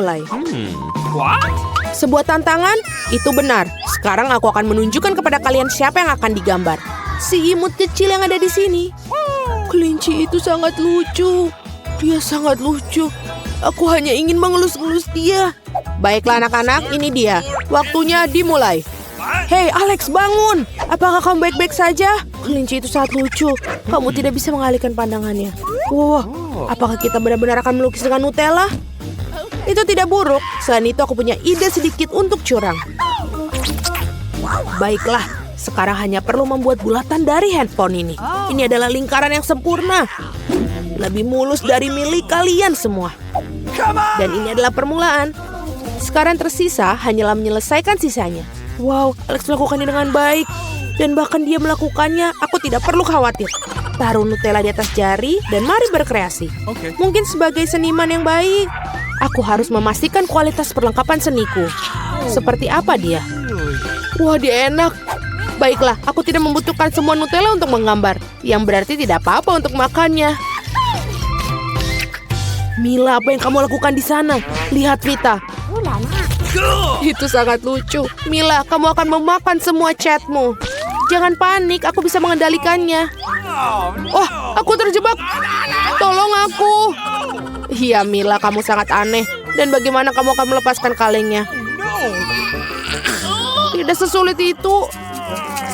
dimulai. Sebuah tantangan? Itu benar. Sekarang aku akan menunjukkan kepada kalian siapa yang akan digambar. Si imut kecil yang ada di sini. Kelinci itu sangat lucu. Dia sangat lucu. Aku hanya ingin mengelus-elus dia. Baiklah anak-anak, ini dia. Waktunya dimulai. Hei Alex, bangun! Apakah kamu baik-baik saja? Kelinci itu sangat lucu. Kamu tidak bisa mengalihkan pandangannya. Wah, apakah kita benar-benar akan melukis dengan Nutella? Itu tidak buruk. Selain itu aku punya ide sedikit untuk curang. Baiklah, sekarang hanya perlu membuat bulatan dari handphone ini. Ini adalah lingkaran yang sempurna. Lebih mulus dari milik kalian semua. Dan ini adalah permulaan. Sekarang tersisa hanyalah menyelesaikan sisanya. Wow, Alex melakukannya dengan baik. Dan bahkan dia melakukannya, aku tidak perlu khawatir. Taruh Nutella di atas jari dan mari berkreasi. Mungkin sebagai seniman yang baik, aku harus memastikan kualitas perlengkapan seniku. Seperti apa dia? Wah, dia enak. Baiklah, aku tidak membutuhkan semua Nutella untuk menggambar. Yang berarti tidak apa-apa untuk makannya. Mila, apa yang kamu lakukan di sana? Lihat Vita. Itu sangat lucu. Mila, kamu akan memakan semua catmu. Jangan panik, aku bisa mengendalikannya. Oh, aku terjebak. Tolong aku. Iya, Mila, kamu sangat aneh. Dan bagaimana kamu akan melepaskan kalengnya? Tidak sesulit itu.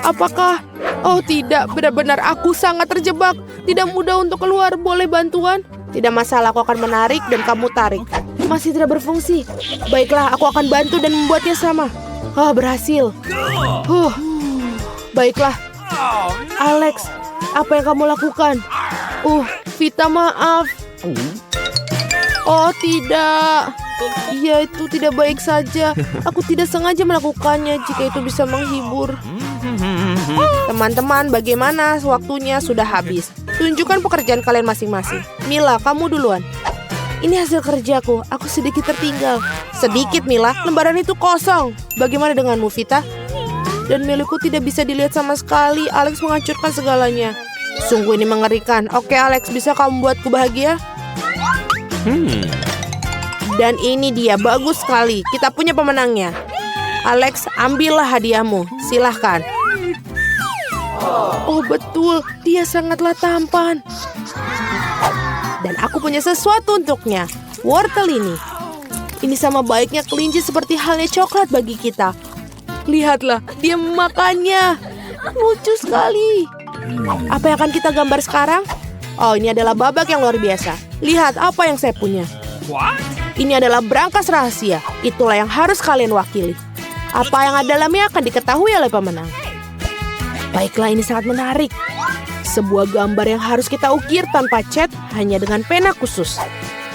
Apakah? Oh tidak, benar-benar aku sangat terjebak. Tidak mudah untuk keluar. Boleh bantuan? Tidak masalah, aku akan menarik dan kamu tarik. Masih tidak berfungsi. Baiklah, aku akan bantu dan membuatnya sama. Oh, berhasil. Baiklah. Alex, apa yang kamu lakukan? Vita, maaf. Oh, tidak. Ya, itu tidak baik saja. Aku tidak sengaja melakukannya jika itu bisa menghibur. Teman-teman, bagaimana? Waktunya sudah habis. Tunjukkan pekerjaan kalian masing-masing. Mila, kamu duluan. Ini hasil kerjaku. Aku sedikit tertinggal. Sedikit, Mila. Lembaran itu kosong. Bagaimana denganmu, Vita? Dan milikku tidak bisa dilihat sama sekali. Alex menghancurkan segalanya. Sungguh ini mengerikan. Oke, Alex, bisa kamu buatku bahagia? Dan ini dia, bagus sekali. Kita punya pemenangnya. Alex, ambillah hadiahmu. Silahkan. Oh, betul. Dia sangatlah tampan. Dan aku punya sesuatu untuknya. Wortel ini. Ini sama baiknya kelinci seperti halnya coklat bagi kita. Lihatlah, dia memakannya. Lucu sekali. Apa yang akan kita gambar sekarang? Oh, ini adalah babak yang luar biasa. Lihat apa yang saya punya. Ini adalah brankas rahasia. Itulah yang harus kalian wakili. Apa yang ada dalamnya akan diketahui oleh pemenang. Baiklah, ini sangat menarik. Sebuah gambar yang harus kita ukir tanpa cat, hanya dengan pena khusus.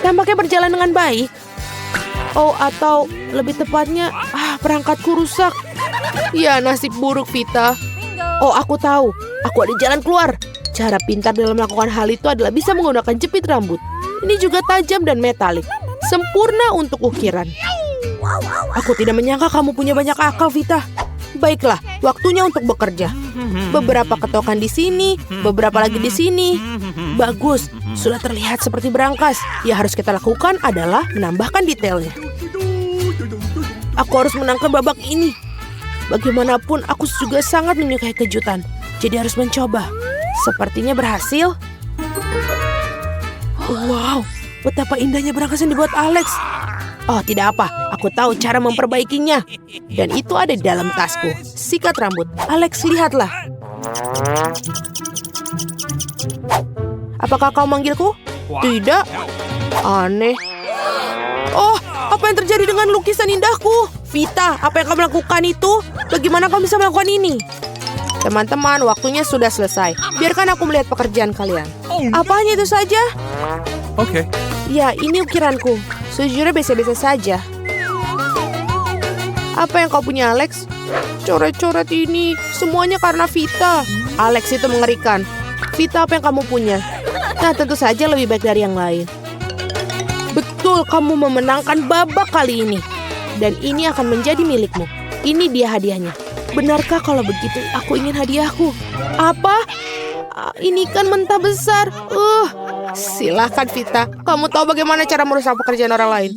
Tampaknya berjalan dengan baik. Oh, atau lebih tepatnya, perangkatku rusak. Ya, nasib buruk, Vita. Oh, aku tahu. Aku ada jalan keluar. Cara pintar dalam melakukan hal itu adalah bisa menggunakan jepit rambut. Ini juga tajam dan metalik. Sempurna untuk ukiran. Aku tidak menyangka kamu punya banyak akal, Vita. Baiklah, waktunya untuk bekerja. Beberapa ketokan di sini, beberapa lagi di sini. Bagus, sudah terlihat seperti berangkas. Yang harus kita lakukan adalah menambahkan detailnya. Aku harus menangkan babak ini. Bagaimanapun, aku juga sangat menyukai kejutan. Jadi harus mencoba. Sepertinya berhasil. Wow, betapa indahnya berangkas yang dibuat Alex. Oh, tidak apa. Aku tahu cara memperbaikinya. Dan itu ada di dalam tasku. Sikat rambut. Alex, lihatlah. Apakah kau manggilku? Tidak. Aneh. Oh, apa yang terjadi dengan lukisan indahku? Vita, apa yang kamu lakukan itu? Bagaimana kamu bisa melakukan ini? Teman-teman, waktunya sudah selesai. Biarkan aku melihat pekerjaan kalian. Apa hanya itu saja? Oke. Ya, ini ukiranku. Sejujurnya biasa-biasa saja. Apa yang kau punya, Alex? Coret-coret ini semuanya karena Vita. Alex, itu mengerikan. Vita, apa yang kamu punya? Nah, tentu saja lebih baik dari yang lain. Betul, kamu memenangkan babak kali ini. Dan ini akan menjadi milikmu. Ini dia hadiahnya. Benarkah kalau begitu aku ingin hadiahku? Apa? Ini kan mentah besar. Silakan Vita, kamu tahu bagaimana cara merusak pekerjaan orang lain.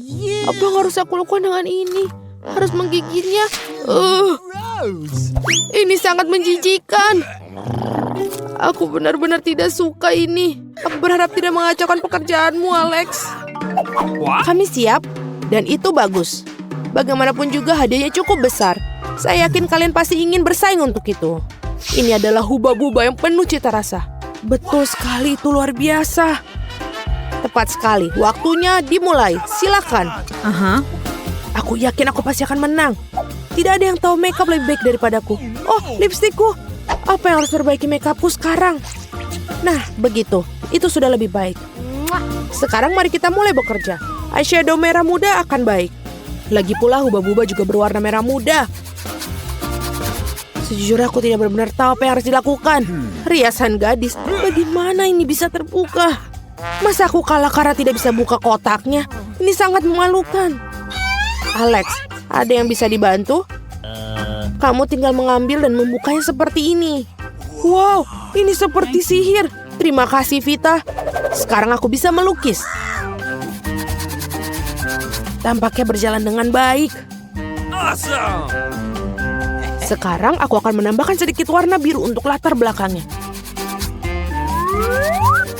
Apa yang harus aku lakukan dengan ini? Harus menggigitnya. Ini sangat menjijikan. Aku benar-benar tidak suka ini. Aku berharap tidak mengacaukan pekerjaanmu, Alex. Kami siap, dan itu bagus. Bagaimanapun juga hadiahnya cukup besar. Saya yakin kalian pasti ingin bersaing untuk itu. Ini adalah huba-buba yang penuh cita rasa. Betul sekali, itu luar biasa. Tepat sekali, waktunya dimulai. Silakan. Aku yakin aku pasti akan menang. Tidak ada yang tahu makeup lebih baik daripadaku. Oh, lipstikku. Apa yang harus perbaiki makeupku sekarang? Nah, begitu. Itu sudah lebih baik. Sekarang mari kita mulai bekerja. Eyeshadow merah muda akan baik. Lagi pula huba-buba juga berwarna merah muda. Sejujurnya aku tidak benar-benar tahu apa yang harus dilakukan. Riasan gadis, bagaimana ini bisa terbuka? Masa aku kalah karena tidak bisa buka kotaknya? Ini sangat memalukan. Alex, ada yang bisa dibantu? Kamu tinggal mengambil dan membukanya seperti ini. Wow, ini seperti sihir. Terima kasih, Vita. Sekarang aku bisa melukis. Tampaknya berjalan dengan baik. Sekarang aku akan menambahkan sedikit warna biru untuk latar belakangnya.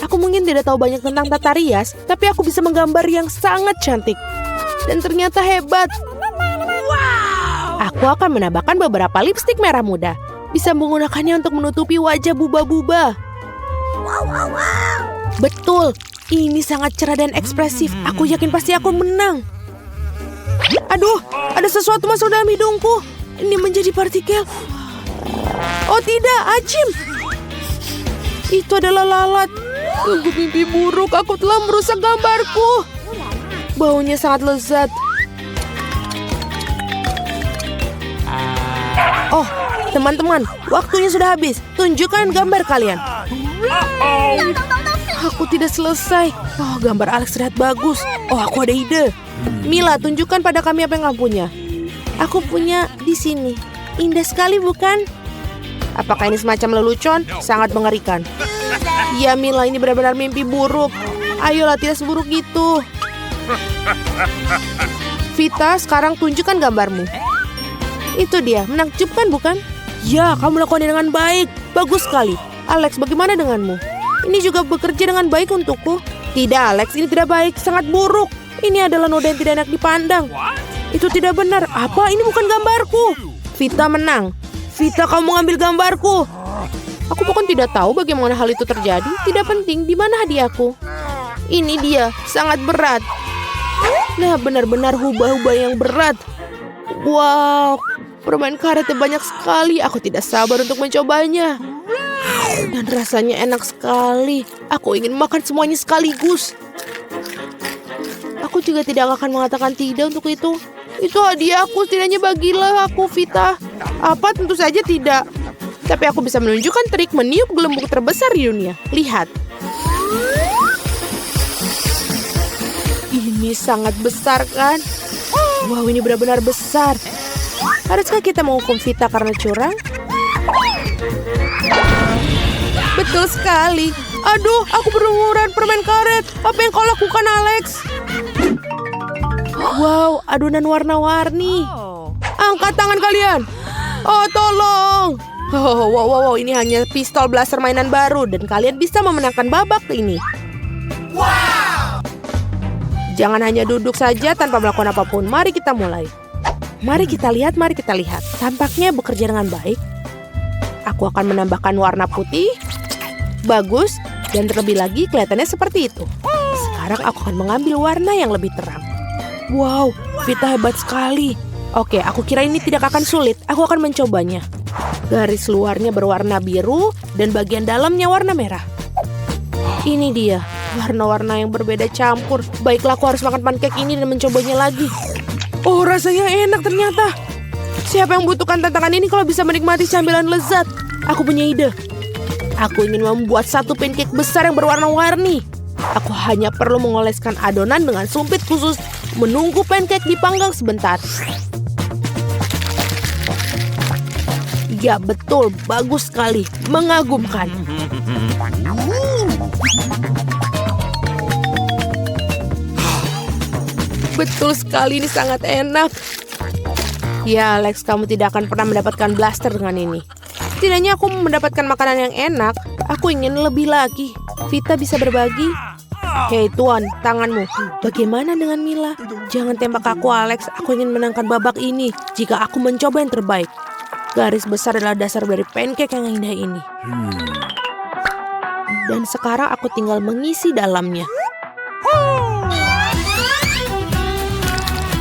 Aku mungkin tidak tahu banyak tentang tata rias, tapi aku bisa menggambar yang sangat cantik. Dan ternyata hebat. Aku akan menambahkan beberapa lipstik merah muda. Bisa menggunakannya untuk menutupi wajah buba-buba. Betul, ini sangat cerah dan ekspresif. Aku yakin pasti aku menang. Aduh, ada sesuatu masuk dalam hidungku. Ini menjadi partikel. Oh tidak, Ajim. Itu adalah lalat. Sungguh mimpi buruk, aku telah merusak gambarku. Baunya sangat lezat. Oh, teman-teman, waktunya sudah habis. Tunjukkan gambar kalian. Aku tidak selesai. Oh, gambar Alex terlihat bagus. Oh, aku ada ide. Mila, tunjukkan pada kami apa yang kamu punya. Aku punya di sini. Indah sekali, bukan? Apakah ini semacam lelucon? Sangat mengerikan. Ya, Mila, ini benar-benar mimpi buruk. Ayolah, tidak seburuk itu. Vita, sekarang tunjukkan gambarmu. Itu dia, menakjubkan bukan? Ya, kamu lakukan dengan baik. Bagus sekali. Alex, bagaimana denganmu? Ini juga bekerja dengan baik untukku. Tidak, Alex, ini tidak baik. Sangat buruk. Ini adalah noda yang tidak enak dipandang. Itu tidak benar. Apa? Ini bukan gambarku. Vita menang. Vita, kamu mengambil gambarku. Aku bukan tidak tahu bagaimana hal itu terjadi. Tidak penting. Di mana hadiahku? Ini dia. Sangat berat. Nah, benar-benar hubah-hubah yang berat. Wow. Permen karetnya banyak sekali. Aku tidak sabar untuk mencobanya. Dan rasanya enak sekali. Aku ingin makan semuanya sekaligus. Aku juga tidak akan mengatakan tidak untuk itu. Itu hadiahku, setidaknya bagilah aku, Vita. Apa? Tentu saja tidak. Tapi aku bisa menunjukkan trik meniup gelembung terbesar di dunia. Lihat. Ini sangat besar, kan? Wow, ini benar-benar besar. Haruskah kita menghukum Vita karena curang? Betul sekali. Aduh, aku berumuran permen karet. Apa yang kau lakukan, Alex? Wow, adonan warna-warni. Angkat tangan kalian. Oh, tolong. Oh, wow, ini hanya pistol blaster mainan baru. Dan kalian bisa memenangkan babak ini. Wow. Jangan hanya duduk saja tanpa melakukan apapun. Mari kita mulai. Mari kita lihat. Tampaknya bekerja dengan baik. Aku akan menambahkan warna putih. Bagus. Dan terlebih lagi kelihatannya seperti itu. Sekarang aku akan mengambil warna yang lebih terang. Wow, Vita hebat sekali. Oke, aku kira ini tidak akan sulit. Aku akan mencobanya. Garis luarnya berwarna biru dan bagian dalamnya warna merah. Ini dia, warna-warna yang berbeda campur. Baiklah, aku harus makan pancake ini dan mencobanya lagi. Oh, rasanya enak ternyata. Siapa yang membutuhkan tantangan ini kalau bisa menikmati camilan lezat? Aku punya ide. Aku ingin membuat satu pancake besar yang berwarna-warni. Aku hanya perlu mengoleskan adonan dengan sumpit khusus. Menunggu pancake dipanggang sebentar. Ya betul, bagus sekali. Mengagumkan. Betul sekali, ini sangat enak. Ya, Alex, kamu tidak akan pernah mendapatkan blaster dengan ini. Setidaknya aku mendapatkan makanan yang enak. Aku ingin lebih lagi. Vita bisa berbagi? Hei Tuan, tanganmu. Bagaimana dengan Mila? Jangan tembak aku, Alex. Aku ingin menangkan babak ini. Jika aku mencoba yang terbaik. Garis besar adalah dasar dari pancake yang indah ini. Dan sekarang aku tinggal mengisi dalamnya.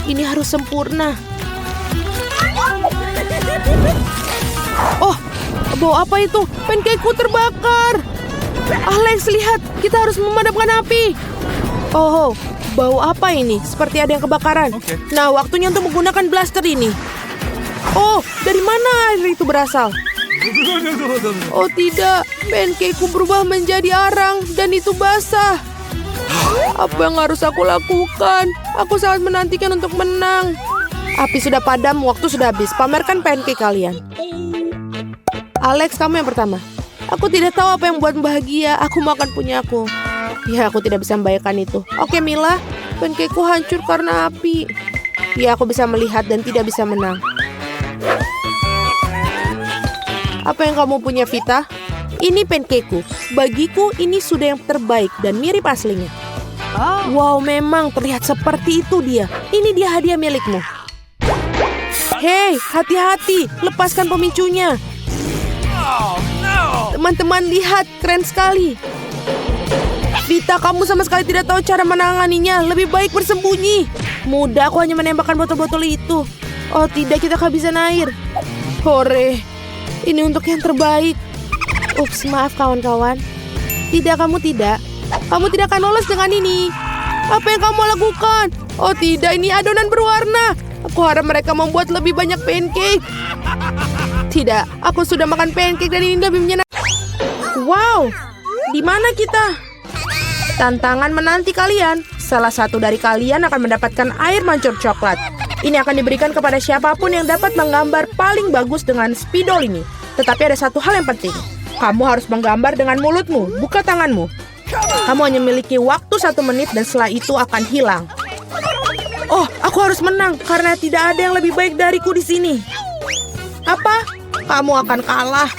Ini harus sempurna. Oh, bau apa itu? Pancakeku terbakar. Alex, lihat. Kita harus memadamkan api. Oh, bau apa ini? Seperti ada yang kebakaran. Nah, waktunya untuk menggunakan blaster ini. Oh, dari mana air itu berasal? Oh tidak, pancakeku berubah menjadi arang dan itu basah. Apa yang harus aku lakukan? Aku sangat menantikan untuk menang. Api sudah padam, waktu sudah habis. Pamerkan pancake kalian. Alex, kamu yang pertama. Aku tidak tahu apa yang membuatmu bahagia. Aku makan punyaku. Ya, aku tidak bisa membayangkan itu. Oke, Mila. Pancakeku hancur karena api. Ya, aku bisa melihat dan tidak bisa menang. Apa yang kamu punya, Vita? Ini pancakeku. Bagiku, ini sudah yang terbaik dan mirip aslinya. Wow, memang terlihat seperti itu dia. Ini dia hadiah milikmu. Hei, hati-hati. Lepaskan pemicunya. Teman-teman, lihat. Keren sekali. Vita, kamu sama sekali tidak tahu cara menanganinya. Lebih baik bersembunyi. Mudah, aku hanya menembakkan botol-botol itu. Oh tidak, kita kehabisan air. Hore. Ini untuk yang terbaik. Ups, maaf kawan-kawan. Tidak, kamu tidak. Kamu tidak akan lolos dengan ini. Apa yang kamu lakukan? Oh tidak, ini adonan berwarna. Aku harap mereka membuat lebih banyak pancake. Tidak, aku sudah makan pancake dan ini lebih menyenangkan. Wow, di mana kita? Tantangan menanti kalian. Salah satu dari kalian akan mendapatkan air mancur coklat. Ini akan diberikan kepada siapapun yang dapat menggambar paling bagus dengan spidol ini. Tetapi ada satu hal yang penting. Kamu harus menggambar dengan mulutmu, bukan tanganmu. Kamu hanya memiliki waktu 1 menit dan setelah itu akan hilang. Oh, aku harus menang karena tidak ada yang lebih baik dariku di sini. Apa? Kamu akan kalah.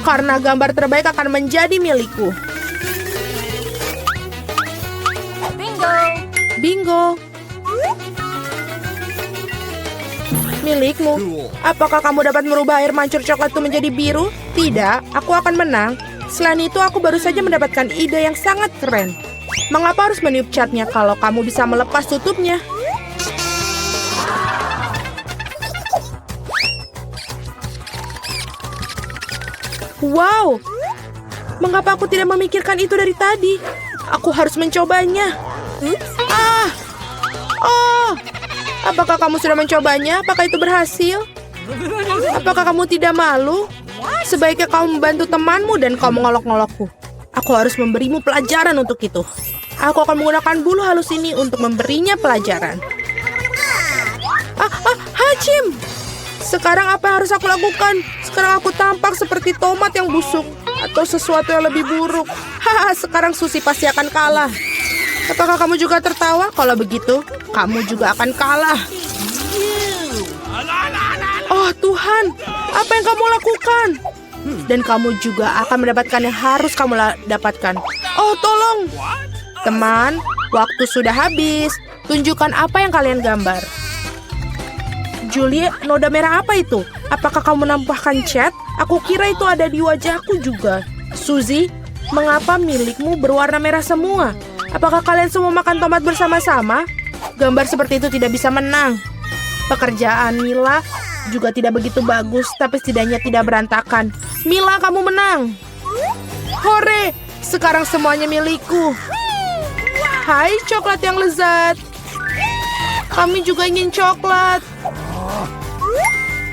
Karena gambar terbaik akan menjadi milikku. Bingo. Milikmu. Apakah kamu dapat merubah air mancur coklat itu menjadi biru? Tidak, aku akan menang. Selain itu, aku baru saja mendapatkan ide yang sangat keren. Mengapa harus meniup catnya kalau kamu bisa melepas tutupnya? Wow, mengapa aku tidak memikirkan itu dari tadi? Aku harus mencobanya. Oh, apakah kamu sudah mencobanya? Apakah itu berhasil? Apakah kamu tidak malu? Sebaiknya kamu membantu temanmu dan kamu mengolok-ngolokku. Aku harus memberimu pelajaran untuk itu. Aku akan menggunakan bulu halus ini untuk memberinya pelajaran. Hachim! Sekarang apa yang harus aku lakukan? Sekarang aku tampak seperti tomat yang busuk atau sesuatu yang lebih buruk. Haha, sekarang Susi pasti akan kalah. Apakah kamu juga tertawa? Kalau begitu, kamu juga akan kalah. Oh Tuhan, apa yang kamu lakukan? Dan kamu juga akan mendapatkan yang harus kamu dapatkan. Oh tolong. Teman, waktu sudah habis. Tunjukkan apa yang kalian gambar. Julie, noda merah apa itu? Apakah kamu menambahkan cat? Aku kira itu ada di wajahku juga. Suzy, mengapa milikmu berwarna merah semua? Apakah kalian semua makan tomat bersama-sama? Gambar seperti itu tidak bisa menang. Pekerjaan Mila juga tidak begitu bagus, tapi setidaknya tidak berantakan. Mila, kamu menang. Hore, sekarang semuanya milikku. Hai, coklat yang lezat. Kami juga ingin coklat.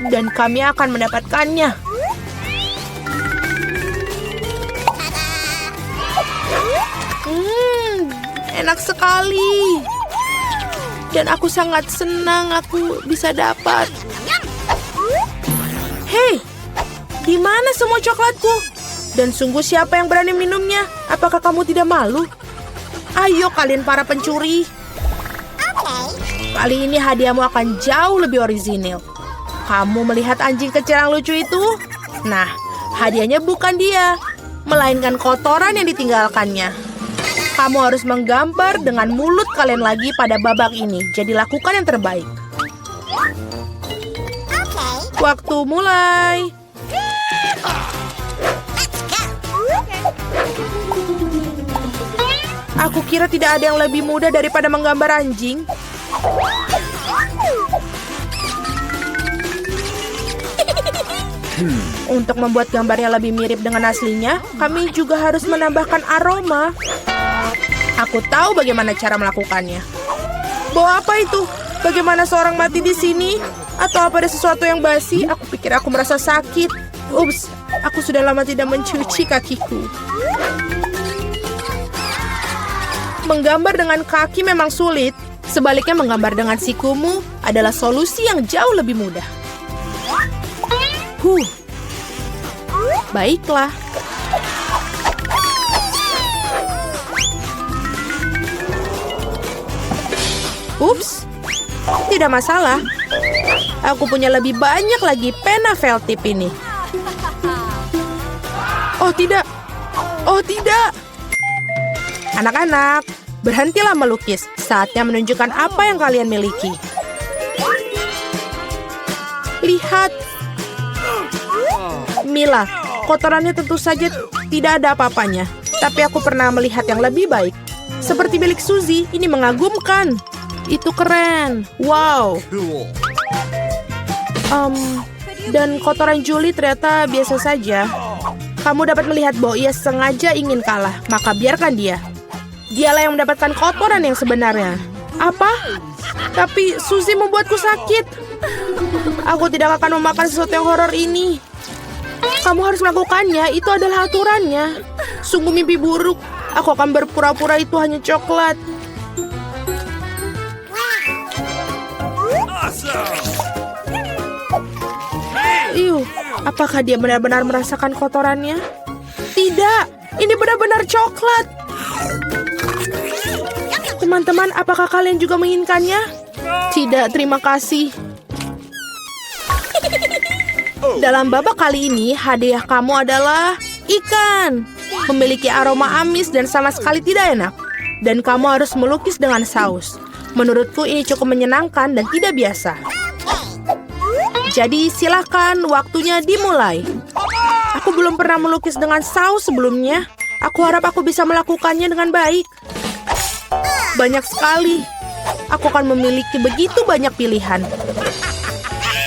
Dan kami akan mendapatkannya. Enak sekali. Dan aku sangat senang aku bisa dapat. Hei, di mana semua coklatku? Dan sungguh siapa yang berani minumnya? Apakah kamu tidak malu? Ayo kalian para pencuri. Kali ini hadiahmu akan jauh lebih orisinil. Kamu melihat anjing kecil yang lucu itu? Nah, hadiahnya bukan dia, melainkan kotoran yang ditinggalkannya. Kamu harus menggambar dengan mulut kalian lagi pada babak ini. Jadi lakukan yang terbaik. Waktu mulai. Aku kira tidak ada yang lebih mudah daripada menggambar anjing. Untuk membuat gambarnya lebih mirip dengan aslinya, kami juga harus menambahkan aroma. Aku tahu bagaimana cara melakukannya. Bau apa itu? Bagaimana seorang mati di sini? Atau apa ada sesuatu yang basi? Aku pikir aku merasa sakit. Ups, aku sudah lama tidak mencuci kakiku. Menggambar dengan kaki memang sulit. Sebaliknya menggambar dengan sikumu adalah solusi yang jauh lebih mudah. Baiklah. Ups, tidak masalah. Aku punya lebih banyak lagi pena felt tip ini. Oh tidak. Oh tidak. Anak-anak, berhentilah melukis. Saatnya menunjukkan apa yang kalian miliki. Lihat. Mila, kotorannya tentu saja tidak ada apa-apanya. Tapi aku pernah melihat yang lebih baik. Seperti milik Suzy, ini mengagumkan. Itu keren. Wow. Dan kotoran Julie ternyata biasa saja. Kamu dapat melihat bahwa ia sengaja ingin kalah. Maka biarkan dia. Dialah yang mendapatkan kotoran yang sebenarnya. Apa? Tapi Suzy membuatku sakit. Aku tidak akan memakan sesuatu yang horor ini. Kamu harus melakukannya, itu adalah aturannya. Sungguh mimpi buruk. Aku akan berpura-pura itu hanya coklat. Apakah dia benar-benar merasakan kotorannya? Tidak, ini benar-benar coklat. Teman-teman, apakah kalian juga menginginkannya? Tidak, terima kasih. Dalam babak kali ini, hadiah kamu adalah ikan. Memiliki aroma amis dan sama sekali tidak enak. Dan kamu harus melukis dengan saus. Menurutku ini cukup menyenangkan dan tidak biasa. Jadi silakan, waktunya dimulai. Aku belum pernah melukis dengan saus sebelumnya. Aku harap aku bisa melakukannya dengan baik. Banyak sekali. Aku akan memiliki begitu banyak pilihan.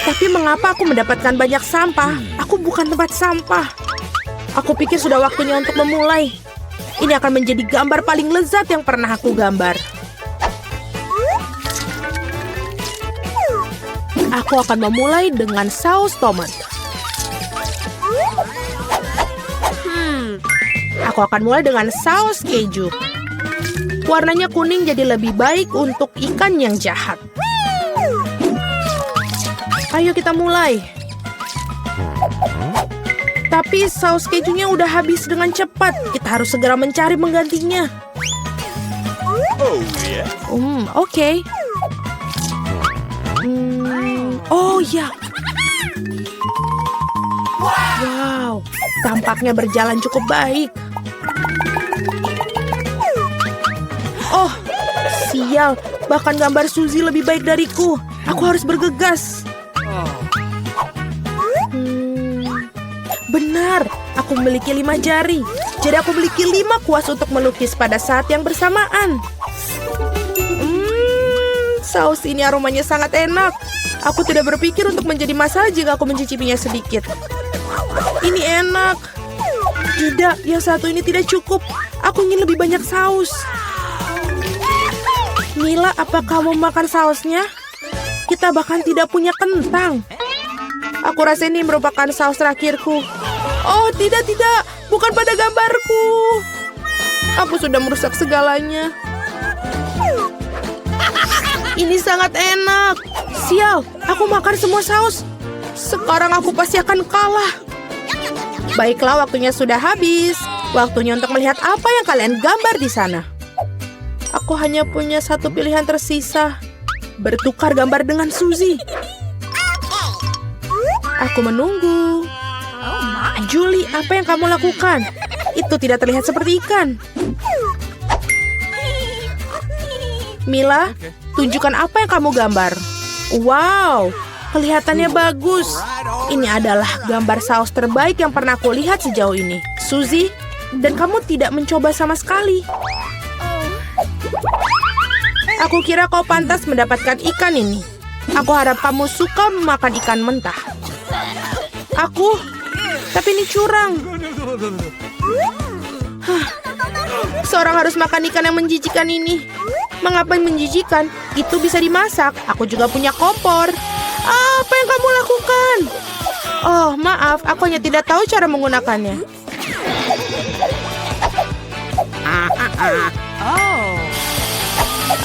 Tapi mengapa aku mendapatkan banyak sampah? Aku bukan tempat sampah. Aku pikir sudah waktunya untuk memulai. Ini akan menjadi gambar paling lezat yang pernah aku gambar. Aku akan memulai dengan saus tomat. Aku akan mulai dengan saus keju. Warnanya kuning jadi lebih baik untuk ikan yang jahat. Ayo kita mulai. Tapi saus kejunya udah habis dengan cepat. Kita harus segera mencari penggantinya. Oke. Oh ya. Wow, tampaknya berjalan cukup baik. Oh, sial. Bahkan gambar Suzy lebih baik dariku. Aku harus bergegas. Benar, aku memiliki 5 jari. Jadi aku memiliki 5 kuas untuk melukis pada saat yang bersamaan. Saus ini aromanya sangat enak. Aku tidak berpikir untuk menjadi masalah jika aku mencicipinya sedikit. Ini enak. Tidak, yang satu ini tidak cukup. Aku ingin lebih banyak saus. Mila, apa kamu makan sausnya? Kita bahkan tidak punya kentang. Aku rasa ini merupakan saus terakhirku. Oh, tidak. Bukan pada gambarku. Aku sudah merusak segalanya. Ini sangat enak. Sial, aku makan semua saus. Sekarang aku pasti akan kalah. Baiklah, waktunya sudah habis. Waktunya untuk melihat apa yang kalian gambar di sana. Aku hanya punya satu pilihan tersisa. Bertukar gambar dengan Suzy. Aku menunggu. Julie, apa yang kamu lakukan? Itu tidak terlihat seperti ikan. Mila, tunjukkan apa yang kamu gambar. Wow, kelihatannya bagus. Ini adalah gambar saus terbaik yang pernah aku lihat sejauh ini. Suzy, dan kamu tidak mencoba sama sekali. Aku kira kau pantas mendapatkan ikan ini. Aku harap kamu suka memakan ikan mentah. Tapi ini curang. Seorang harus makan ikan yang menjijikan ini. Mengapa menjijikan? Itu bisa dimasak. Aku juga punya kompor. Apa yang kamu lakukan? Oh, maaf. Aku hanya tidak tahu cara menggunakannya.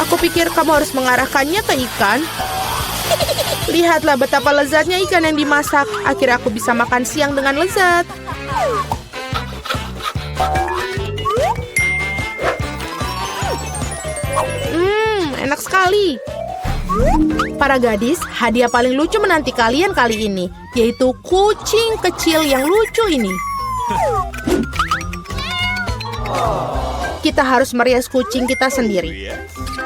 Aku pikir kamu harus mengarahkannya ke ikan. Lihatlah betapa lezatnya ikan yang dimasak. Akhirnya aku bisa makan siang dengan lezat. Enak sekali. Para gadis, hadiah paling lucu menanti kalian kali ini, yaitu kucing kecil yang lucu ini. Kita harus merias kucing kita sendiri.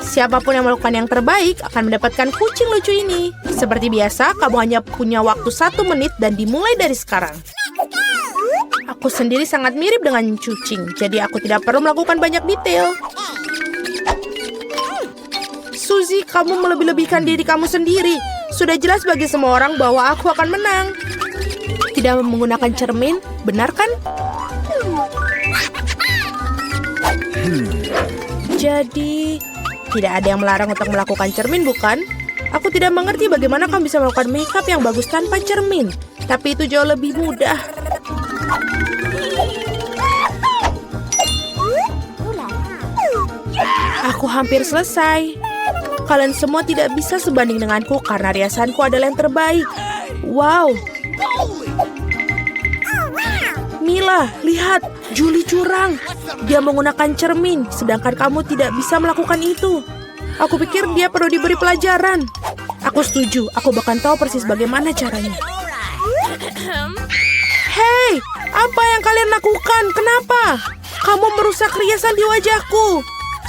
Siapapun yang melakukan yang terbaik akan mendapatkan kucing lucu ini. Seperti biasa, kamu hanya punya waktu 1 menit dan dimulai dari sekarang. Aku sendiri sangat mirip dengan kucing, jadi aku tidak perlu melakukan banyak detail. Suzy, kamu melebih-lebihkan diri kamu sendiri. Sudah jelas bagi semua orang bahwa aku akan menang. Tidak menggunakan cermin, benar kan? Jadi, tidak ada yang melarang untuk melakukan cermin, bukan? Aku tidak mengerti bagaimana kamu bisa melakukan makeup yang bagus tanpa cermin. Tapi itu jauh lebih mudah. Aku hampir selesai. Kalian semua tidak bisa sebanding denganku karena riasanku adalah yang terbaik. Wow. Mila, lihat. Julie curang. Dia menggunakan cermin, sedangkan kamu tidak bisa melakukan itu. Aku pikir dia perlu diberi pelajaran. Aku setuju. Aku bahkan tahu persis bagaimana caranya. Hei, apa yang kalian lakukan? Kenapa? Kamu merusak riasan di wajahku.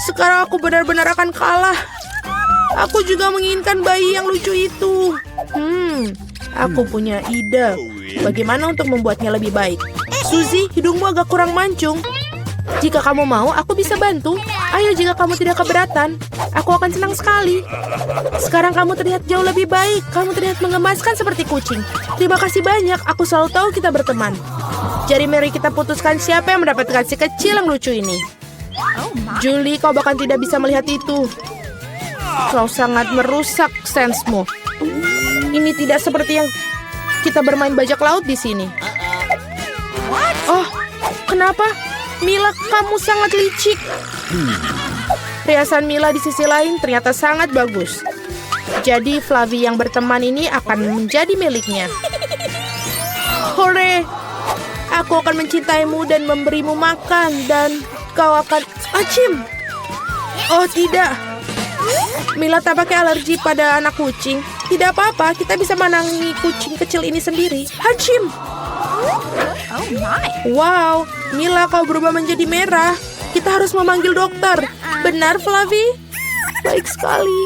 Sekarang aku benar-benar akan kalah. Aku juga menginginkan bayi yang lucu itu. Aku punya ide. Bagaimana untuk membuatnya lebih baik? Suzy, hidungmu agak kurang mancung. Jika kamu mau, aku bisa bantu. Ayo, jika kamu tidak keberatan, aku akan senang sekali. Sekarang kamu terlihat jauh lebih baik. Kamu terlihat mengemaskan seperti kucing. Terima kasih banyak. Aku selalu tahu kita berteman. Jadi mari kita putuskan siapa yang mendapatkan si kecil yang lucu ini. Julie, kau bahkan tidak bisa melihat itu. Kau sangat merusak sensemu. Ini tidak seperti yang kita bermain bajak laut di sini. Oh, kenapa? Mila, kamu sangat licik. Riasan Mila di sisi lain ternyata sangat bagus. Jadi Flavie yang berteman ini akan menjadi miliknya. Hore! Aku akan mencintaimu dan memberimu makan dan kau akan... Acim! Oh tidak! Mila tampaknya alergi pada anak kucing. Tidak apa-apa, kita bisa menangani kucing kecil ini sendiri. Hacim! Wow, Mila kau berubah menjadi merah. Kita harus memanggil dokter. Benar, Flavie? Baik sekali.